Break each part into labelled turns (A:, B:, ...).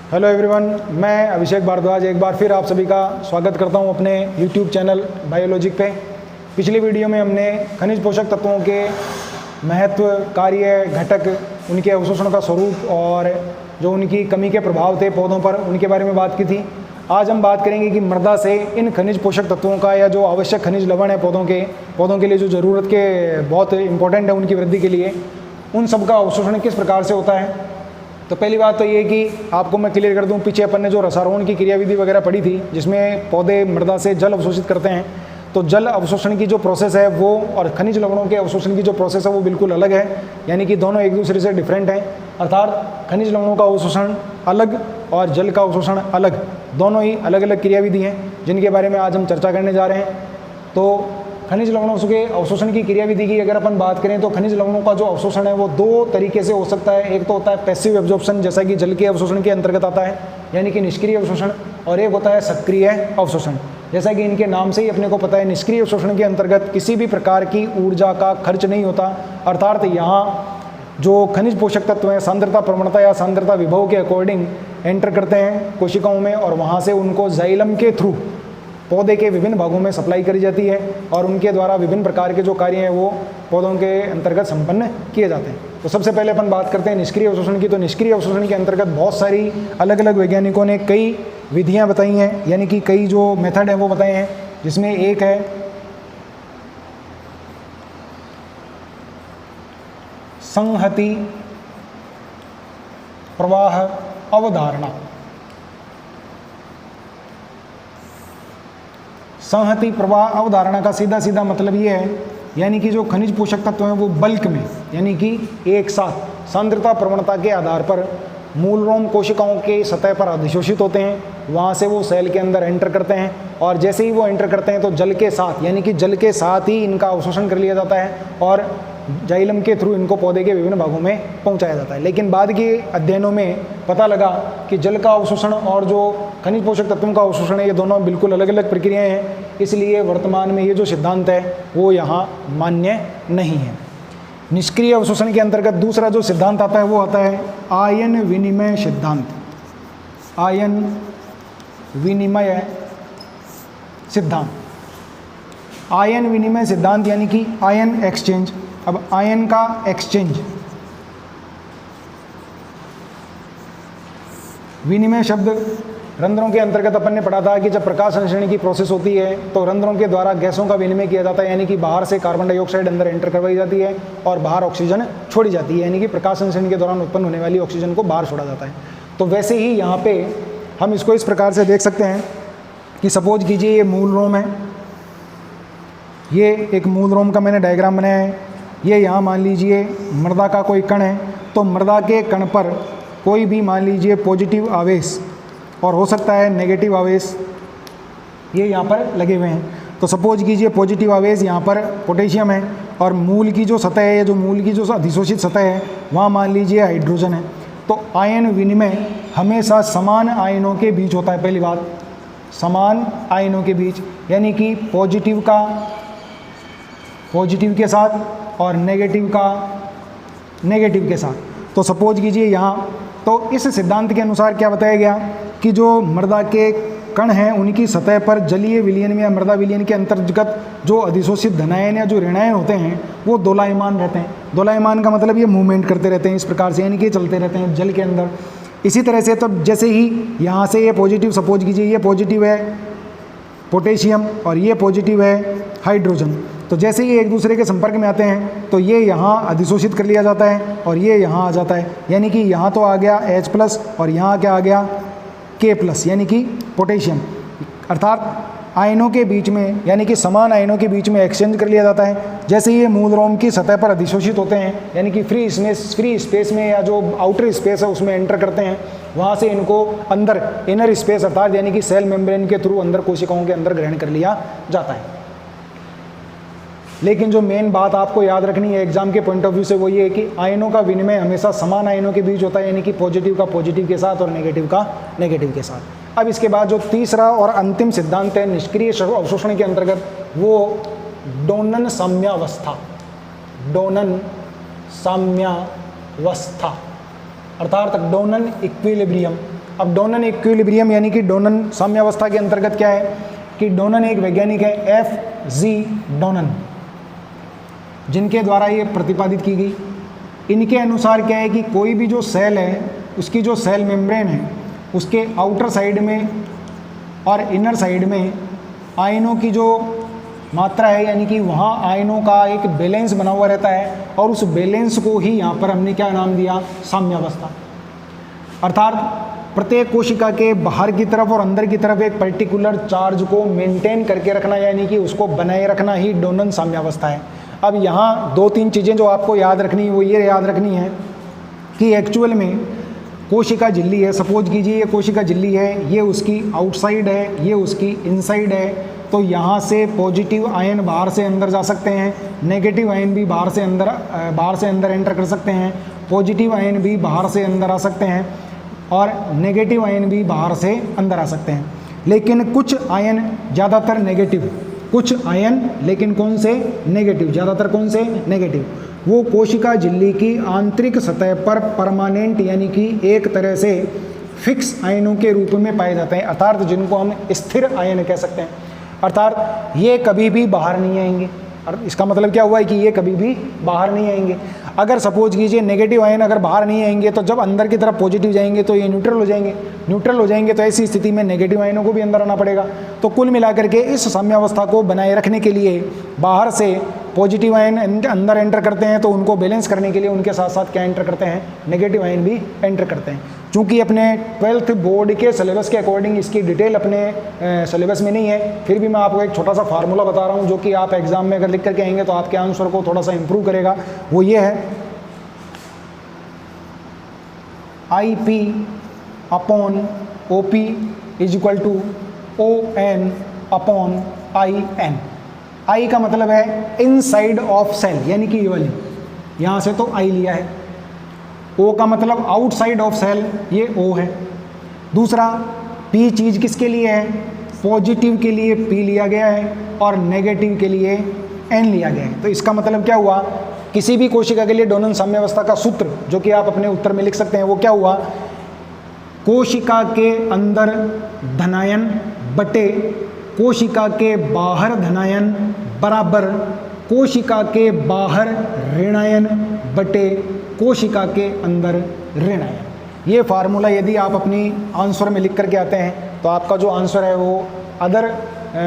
A: Hello everyone, मैं अभिषेक भारद्वाज एक बार फिर आप सभी का स्वागत करता हूं अपने यूट्यूब चैनल बायोलॉजिक पे। पिछली वीडियो में हमने खनिज पोषक तत्वों के महत्व, कार्य, घटक, उनके अवशोषण का स्वरूप और जो उनकी कमी के प्रभाव थे पौधों पर, उनके बारे में बात की थी। आज हम बात करेंगे कि मृदा से इन खनिज पोषक तत्वों का या जो आवश्यक खनिज लवण है पौधों के लिए जो ज़रूरत के बहुत इंपॉर्टेंट है उनकी वृद्धि के लिए, उन सब का अवशोषण किस प्रकार से होता है। तो पहली बात तो ये कि आपको मैं क्लियर कर दूं, पीछे अपन ने जो रसारोहण की क्रियाविधि वगैरह पढ़ी थी जिसमें पौधे मृदा से जल अवशोषित करते हैं, तो जल अवशोषण की जो प्रोसेस है वो और खनिज लवणों के अवशोषण की जो प्रोसेस है वो बिल्कुल अलग है, यानी कि दोनों एक दूसरे से डिफरेंट हैं। अर्थात खनिज लवणों का अवशोषण अलग और जल का अवशोषण अलग, दोनों ही अलग अलग क्रियाविधि हैं जिनके बारे में आज हम चर्चा करने जा रहे हैं। तो खनिज लवणों के अवशोषण की क्रियाविधि की अगर अपन बात करें तो खनिज लवणों का जो अवशोषण है वो दो तरीके से हो सकता है। एक तो होता है पैसिव एब्जॉर्प्शन, जैसा कि जल के अवशोषण के अंतर्गत आता है, यानी कि निष्क्रिय अवशोषण, और एक होता है सक्रिय अवशोषण। जैसा कि इनके नाम से ही अपने को पता है, निष्क्रिय अवशोषण के अंतर्गत किसी भी प्रकार की ऊर्जा का खर्च नहीं होता। अर्थात यहाँ जो खनिज पोषक तत्व हैं सांद्रता प्रवणता या सांद्रता विभव के अकॉर्डिंग एंटर करते हैं कोशिकाओं में, और वहाँ से उनको जाइलम के थ्रू पौधे के विभिन्न भागों में सप्लाई करी जाती है और उनके द्वारा विभिन्न प्रकार के जो कार्य हैं वो पौधों के अंतर्गत संपन्न किए जाते हैं। तो सबसे पहले अपन बात करते हैं निष्क्रिय अवशोषण की। तो निष्क्रिय अवशोषण के अंतर्गत बहुत सारी अलग अलग वैज्ञानिकों ने कई विधियां बताई हैं, यानी कि कई जो मेथड हैं वो बताए हैं, जिसमें एक है संहति प्रवाह अवधारणा। संहति प्रवाह अवधारणा का सीधा सीधा मतलब ये है, यानी कि जो खनिज पोषक तत्व हैं वो बल्क में, यानी कि एक साथ सांद्रता प्रवणता के आधार पर मूल रोम कोशिकाओं के सतह पर अधिशोषित होते हैं, वहाँ से वो सेल के अंदर एंटर करते हैं, और जैसे ही वो एंटर करते हैं तो जल के साथ, यानी कि जल के साथ ही इनका अवशोषण कर लिया जाता है और जाइलम के थ्रू इनको पौधे के विभिन्न भागों में पहुंचाया जाता है। लेकिन बाद के अध्ययनों में पता लगा कि जल का अवशोषण और जो खनिज पोषक तत्वों का अवशोषण है ये दोनों बिल्कुल अलग अलग प्रक्रियाएं हैं, इसलिए वर्तमान में ये जो सिद्धांत है वो यहाँ मान्य नहीं है। निष्क्रिय अवशोषण के अंतर्गत दूसरा जो सिद्धांत आता है वो आता है आयन विनिमय सिद्धांत। आयन विनिमय सिद्धांत, आयन विनिमय सिद्धांत यानी कि आयन एक्सचेंज। अब आयन का एक्सचेंज, विनिमय शब्द रंध्रों के अंतर्गत अपन ने पढ़ा था कि जब प्रकाश संश्लेषण की प्रोसेस होती है तो रंध्रों के द्वारा गैसों का विनिमय किया जाता है, यानी कि बाहर से कार्बन डाइऑक्साइड अंदर एंटर करवाई जाती है और बाहर ऑक्सीजन छोड़ी जाती है, यानी कि प्रकाश संश्लेषण के दौरान उत्पन्न होने वाली ऑक्सीजन को बाहर छोड़ा जाता है। तो वैसे ही यहाँ पे हम इसको इस प्रकार से देख सकते हैं कि सपोज कीजिए ये मूल रोम है, ये एक मूल रोम का मैंने डायग्राम बनाया है। ये यहाँ मान लीजिए मृदा का कोई कण है, तो मृदा के कण पर कोई भी मान लीजिए पॉजिटिव आवेश और हो सकता है नेगेटिव आवेश ये यहाँ पर लगे हुए हैं। तो सपोज कीजिए पॉजिटिव आवेश यहाँ पर पोटेशियम है और मूल की जो सतह है, जो मूल की जो अधिशोषित सतह है वहाँ मान लीजिए हाइड्रोजन है। तो आयन विनिमय हमेशा समान आयनों के बीच होता है। पहली बात, समान आयनों के बीच, यानी कि पॉजिटिव का पॉजिटिव के साथ और नेगेटिव का नेगेटिव के साथ। तो सपोज कीजिए यहाँ, तो इस सिद्धांत के अनुसार क्या बताया गया कि जो मृदा के कण हैं उनकी सतह पर जलीय विलयन या मृदा विलयन के अंतर्गत जो अधिशोषित धनायन या जो ऋणायन होते हैं वो दोलायमान रहते हैं। दोलायमान का मतलब ये मूवमेंट करते रहते हैं इस प्रकार से, यानी कि चलते रहते हैं जल के अंदर। इसी तरह से तो जैसे ही यहाँ से ये पॉजिटिव, सपोज कीजिए ये पॉजिटिव है पोटेशियम और ये पॉजिटिव है हाइड्रोजन, तो जैसे ही एक दूसरे के संपर्क में आते हैं तो ये यहाँ अधिशोषित कर लिया जाता है और ये यहाँ आ जाता है, यानी कि यहाँ तो आ गया H+ और यहाँ क्या आ गया K+, यानी कि पोटेशियम। अर्थात आयनों के बीच में, यानी कि समान आयनों के बीच में एक्सचेंज कर लिया जाता है। जैसे ये मूल रोम की सतह पर अधिशोषित होते हैं, यानी कि फ्री स्पेस में या जो आउटर स्पेस है उसमें एंटर करते हैं, वहाँ से इनको अंदर इनर स्पेस अर्थात यानी कि सेल मेम्ब्रेन के थ्रू अंदर कोशिकाओं के अंदर ग्रहण कर लिया जाता है। लेकिन जो मेन बात आपको याद रखनी है एग्जाम के पॉइंट ऑफ व्यू से वो ये है कि आयनों का विनिमय हमेशा समान आयनों के बीच होता है, यानी कि पॉजिटिव का पॉजिटिव के साथ और नेगेटिव का नेगेटिव के साथ। अब इसके बाद जो तीसरा और अंतिम सिद्धांत है निष्क्रिय अवशोषण के अंतर्गत, वो डोनन साम्यावस्था। डोनन साम्यावस्था अर्थात डोनन इक्विलिब्रियम, अब डोनन इक्विलिब्रियम यानी कि डोनन साम्यावस्था के अंतर्गत क्या है कि डोनन एक वैज्ञानिक है F.G. डोनन, जिनके द्वारा ये प्रतिपादित की गई। इनके अनुसार क्या है कि कोई भी जो सेल है उसकी जो सेल मेम्ब्रेन है उसके आउटर साइड में और इनर साइड में आयनों की जो मात्रा है, यानी कि वहाँ आयनों का एक बैलेंस बना हुआ रहता है, और उस बैलेंस को ही यहाँ पर हमने क्या नाम दिया, साम्यावस्था। अर्थात प्रत्येक कोशिका के बाहर की तरफ और अंदर की तरफ एक पर्टिकुलर चार्ज को मेंटेन करके रखना, यानी कि उसको बनाए रखना ही डोनन साम्यावस्था है। अब यहाँ 2-3 चीज़ें जो आपको याद रखनी है वो ये याद रखनी है कि एक्चुअल में कोशिका झिल्ली है, सपोज कीजिए ये कोशिका झिल्ली है, ये उसकी आउटसाइड है, ये उसकी इनसाइड है, तो यहाँ से पॉजिटिव आयन बाहर से अंदर जा सकते हैं, नेगेटिव आयन भी बाहर से अंदर एंटर कर सकते हैं, पॉजिटिव आयन भी बाहर से अंदर आ सकते हैं और नेगेटिव आयन भी बाहर से अंदर आ सकते हैं। लेकिन कुछ आयन ज़्यादातर नेगेटिव, कुछ आयन लेकिन कौन से, नेगेटिव, ज़्यादातर कौन से, नेगेटिव, वो कोशिका झिल्ली की आंतरिक सतह पर परमानेंट यानी कि एक तरह से फिक्स आयनों के रूप में पाए जाते हैं, अर्थात जिनको हम स्थिर आयन कह सकते हैं। अर्थात ये कभी भी बाहर नहीं आएंगे। और इसका मतलब क्या हुआ है कि ये कभी भी बाहर नहीं आएंगे। अगर सपोज कीजिए नेगेटिव आयन अगर बाहर नहीं आएंगे तो जब अंदर की तरफ पॉजिटिव जाएंगे तो ये न्यूट्रल हो जाएंगे, न्यूट्रल हो जाएंगे तो ऐसी स्थिति में नेगेटिव आयनों को भी अंदर आना पड़ेगा। तो कुल मिलाकर के इस साम्यावस्था को बनाए रखने के लिए बाहर से पॉजिटिव आयन अंदर एंटर करते हैं, तो उनको बैलेंस करने के लिए उनके साथ साथ क्या एंटर करते हैं, नेगेटिव आयन भी एंटर करते हैं। चूँकि अपने 12th बोर्ड के सिलेबस के अकॉर्डिंग इसकी डिटेल अपने सिलेबस में नहीं है, फिर भी मैं आपको एक छोटा सा फार्मूला बता रहा हूँ जो कि आप एग्जाम में अगर लिख करके आएंगे तो आपके आंसर को थोड़ा सा इंप्रूव करेगा। वो ये है IP upon OP is equal to ON upon IN। I का मतलब है इनसाइड ऑफ सेल, यानी कि ये वाली, यहाँ से तो I लिया है। O का मतलब आउटसाइड ऑफ सेल, ये O है। दूसरा P चीज़ किसके लिए है, पॉजिटिव के लिए P लिया गया है और नेगेटिव के लिए N लिया गया है। तो इसका मतलब क्या हुआ, किसी भी कोशिका के लिए डोनन साम्यावस्था का सूत्र जो कि आप अपने उत्तर में लिख सकते हैं वो क्या हुआ, कोशिका के अंदर धनायन बटे कोशिका के बाहर धनायन बराबर कोशिका के बाहर ऋणायन बटे कोशिका के अंदर ऋणायन। ये फार्मूला यदि आप अपनी आंसर में लिख करके आते हैं तो आपका जो आंसर है वो अदर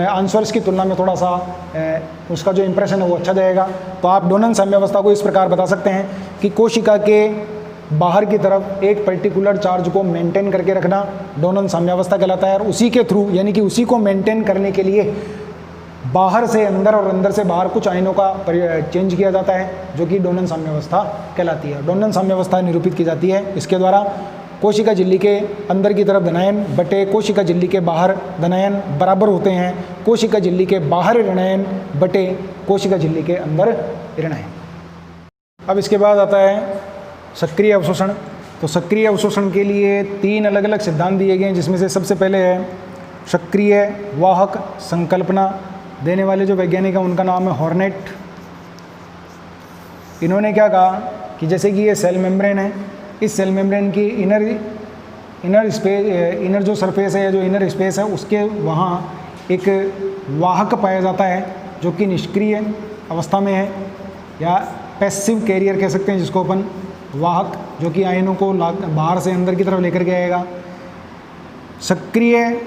A: आंसर्स की तुलना में थोड़ा सा उसका जो इंप्रेशन है वो अच्छा जाएगा। तो आप डोनन साम्यावस्था को इस प्रकार बता सकते हैं कि कोशिका के बाहर की तरफ एक पर्टिकुलर चार्ज को मेंटेन करके रखना डोनन साम्यावस्था कहलाता है, और उसी के थ्रू यानी कि उसी को मेंटेन करने के लिए बाहर से अंदर और अंदर से बाहर कुछ आयनों का चेंज किया जाता है जो कि डोनन साम्यावस्था कहलाती है। डोनन साम्यावस्था निरूपित की जाती है इसके द्वारा, कोशिका झिल्ली के अंदर की तरफ धनायन बटे कोशिका झिल्ली के बाहर धनायन बराबर होते हैं कोशिका झिल्ली के बाहर ऋणायन बटे कोशिका झिल्ली के अंदर ऋणायन। अब इसके बाद आता है सक्रिय अवशोषण। तो सक्रिय अवशोषण के लिए 3 अलग अलग सिद्धांत दिए गए हैं, जिसमें से सबसे पहले है सक्रिय वाहक संकल्पना। देने वाले जो वैज्ञानिक हैं उनका नाम है हॉर्नेट। इन्होंने क्या कहा कि जैसे कि ये सेल मेम्ब्रेन है, इस सेल मेम्ब्रेन की इनर जो सरफेस है या जो इनर स्पेस है उसके वहाँ एक वाहक पाया जाता है जो कि निष्क्रिय अवस्था में है या पैसिव कैरियर कह सकते हैं जिसको अपन, वाहक जो कि आयनों को बाहर से अंदर की तरफ लेकर के आएगा। सक्रिय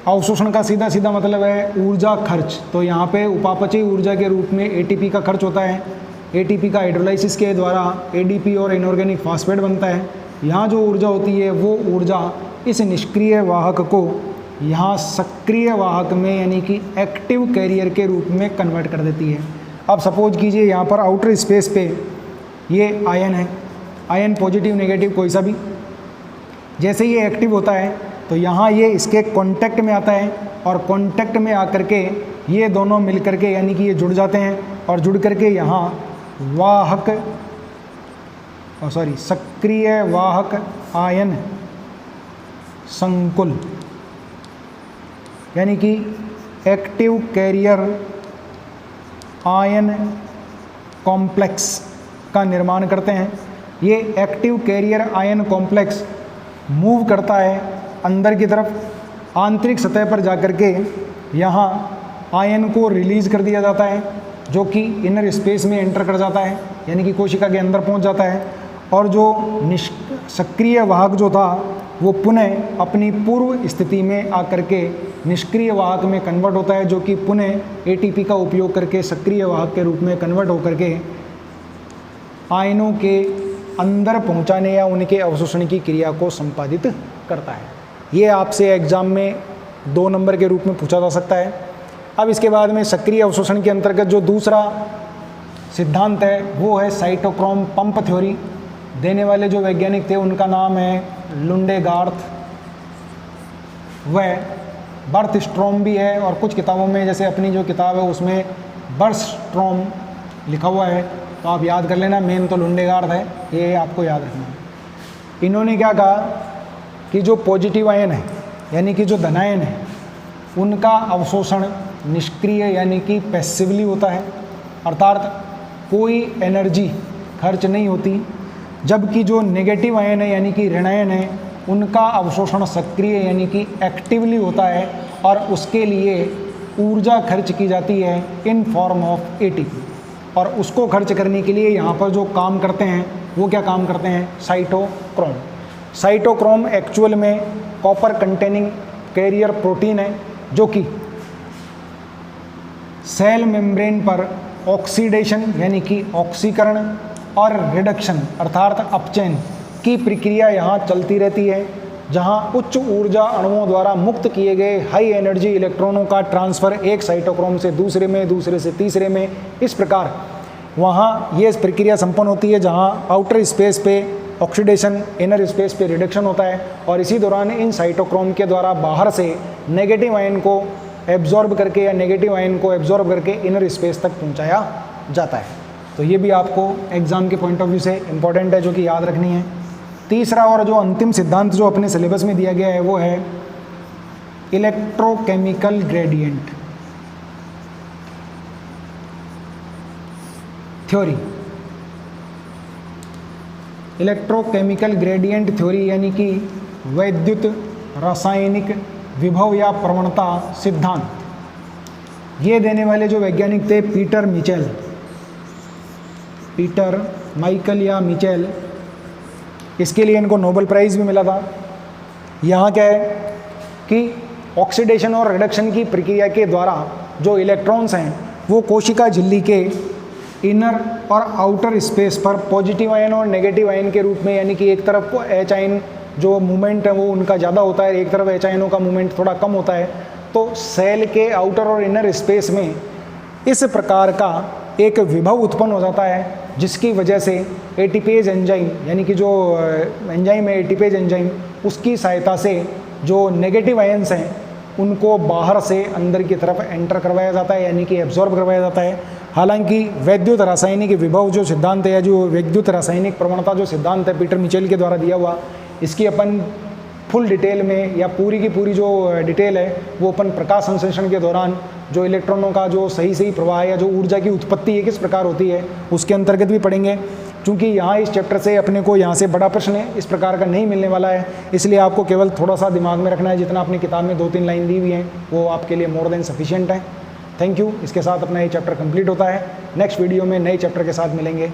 A: अवशोषण का सीधा सीधा मतलब है ऊर्जा खर्च। तो यहाँ पे उपापचयी ऊर्जा के रूप में ATP का खर्च होता है। ATP का हाइड्रोलाइसिस के द्वारा ADP और इनऑर्गेनिक फास्फेट बनता है। यहाँ जो ऊर्जा होती है वो ऊर्जा इस निष्क्रिय वाहक को यहाँ सक्रिय वाहक में यानी कि एक्टिव कैरियर के रूप में कन्वर्ट कर देती है। अब सपोज कीजिए यहाँ पर आउटर स्पेस पे ये आयन है, आयन पॉजिटिव नेगेटिव कोई सा भी, जैसे ये एक्टिव होता है तो यहाँ ये इसके कांटेक्ट में आता है और कांटेक्ट में आकर के ये दोनों मिल करके यानी कि ये जुड़ जाते हैं और जुड़ करके यहाँ वाहक सक्रिय वाहक आयन संकुल यानी कि एक्टिव कैरियर आयन कॉम्प्लेक्स का निर्माण करते हैं। ये active carrier ion complex move करता है अंदर की तरफ आंतरिक सतह पर जाकर के यहाँ आयन को रिलीज कर दिया जाता है, जो कि इनर स्पेस में एंटर कर जाता है, यानी कि कोशिका के अंदर पहुँच जाता है। और जो सक्रिय वाहक जो था वो पुनः अपनी पूर्व स्थिति में आकर के निष्क्रिय वाहक में कन्वर्ट होता है, जो कि पुनः एटीपी का उपयोग करके सक्रिय वाहक के रूप में कन्वर्ट होकर के आयनों के अंदर पहुंचाने या उनके अवशोषण की क्रिया को संपादित करता है। ये आपसे एग्जाम में 2 नंबर के रूप में पूछा जा सकता है। अब इसके बाद में सक्रिय अवशोषण के अंतर्गत जो दूसरा सिद्धांत है वो है साइटोक्रोम पंप थ्योरी। देने वाले जो वैज्ञानिक थे उनका नाम है लुंडेगार्थ, वह बर्थस्ट्रोम भी है, और कुछ किताबों में जैसे अपनी जो किताब है उसमें बर्थस्ट्रोम लिखा हुआ है, तो आप याद कर लेना। मेन तो लुंडेगार्थ है, ये आपको याद रखना है। इन्होंने क्या कहा कि जो पॉजिटिव आयन है यानी कि जो धनायन है उनका अवशोषण निष्क्रिय यानी कि पैसिवली होता है, अर्थात कोई एनर्जी खर्च नहीं होती, जबकि जो नेगेटिव आयन है यानी कि ऋणायन है उनका अवशोषण सक्रिय यानी कि एक्टिवली होता है, और उसके लिए ऊर्जा खर्च की जाती है इन फॉर्म ऑफ एटीपी। और उसको खर्च करने के लिए यहाँ पर जो काम करते हैं वो क्या काम करते हैं? साइटोक्रोम। साइटोक्रोम एक्चुअल में कॉपर कंटेनिंग कैरियर प्रोटीन है, जो कि सेल मेम्ब्रेन पर ऑक्सीडेशन यानी कि ऑक्सीकरण और रिडक्शन अर्थात अपचयन की प्रक्रिया यहाँ चलती रहती है, जहाँ उच्च ऊर्जा अणुओं द्वारा मुक्त किए गए हाई एनर्जी इलेक्ट्रॉनों का ट्रांसफ़र एक साइटोक्रोम से दूसरे में, दूसरे से तीसरे में, इस प्रकार वहाँ ये प्रक्रिया संपन्न होती है, जहाँ आउटर स्पेस पे ऑक्सीडेशन, इनर स्पेस पे रिडक्शन होता है, और इसी दौरान इन साइटोक्रोम के द्वारा बाहर से नेगेटिव आयन को एब्जॉर्ब करके या नेगेटिव आयन को एब्जॉर्ब करके इनर स्पेस तक पहुँचाया जाता है। तो ये भी आपको एग्ज़ाम के पॉइंट ऑफ व्यू से इम्पॉर्टेंट है, जो कि याद रखनी है। तीसरा और जो अंतिम सिद्धांत जो अपने सिलेबस में दिया गया है वो है electrochemical gradient theory. Electrochemical gradient theory यानी कि वैद्युत रासायनिक विभव या प्रवणता सिद्धांत। ये देने वाले जो वैज्ञानिक थे पीटर माइकल या मिचेल, इसके लिए इनको नोबेल प्राइज़ भी मिला था। यहाँ क्या है कि ऑक्सीडेशन और रिडक्शन की प्रक्रिया के द्वारा जो इलेक्ट्रॉन्स हैं वो कोशिका झिल्ली के इनर और आउटर स्पेस पर पॉजिटिव आयन और नेगेटिव आयन के रूप में, यानी कि एक तरफ को एच आयन जो मूवमेंट है वो उनका ज़्यादा होता है, एक तरफ एच आयनों का मूवमेंट थोड़ा कम होता है। तो सेल के आउटर और इनर स्पेस में इस प्रकार का एक विभव उत्पन्न हो जाता है, जिसकी वजह से एटीपेज एंजाइम यानी कि जो एंजाइम है एटीपेज एंजाइम, उसकी सहायता से जो नेगेटिव आयंस हैं उनको बाहर से अंदर की तरफ एंटर करवाया जाता है, यानी कि एब्जॉर्ब करवाया जाता है। हालांकि वैद्युत रासायनिक विभव जो सिद्धांत है या जो वैद्युत रासायनिक प्रवणता जो सिद्धांत है पीटर मिचेल के द्वारा दिया हुआ, इसकी अपन फुल डिटेल में या पूरी की पूरी जो डिटेल है वो अपन प्रकाश संश्लेषण के दौरान जो इलेक्ट्रॉनों का जो सही प्रवाह या जो ऊर्जा की उत्पत्ति है किस प्रकार होती है उसके अंतर्गत भी पढ़ेंगे। क्योंकि यहाँ इस चैप्टर से अपने को यहाँ से बड़ा प्रश्न इस प्रकार का नहीं मिलने वाला है, इसलिए आपको केवल थोड़ा सा दिमाग में रखना है। जितना अपनी किताब में 2-3 लाइन दी हुई हैं वो आपके लिए मोर देन सफिशिएंट है। Thank you. इसके साथ अपना ये चैप्टर कंप्लीट होता है। नेक्स्ट वीडियो में नए चैप्टर के साथ मिलेंगे।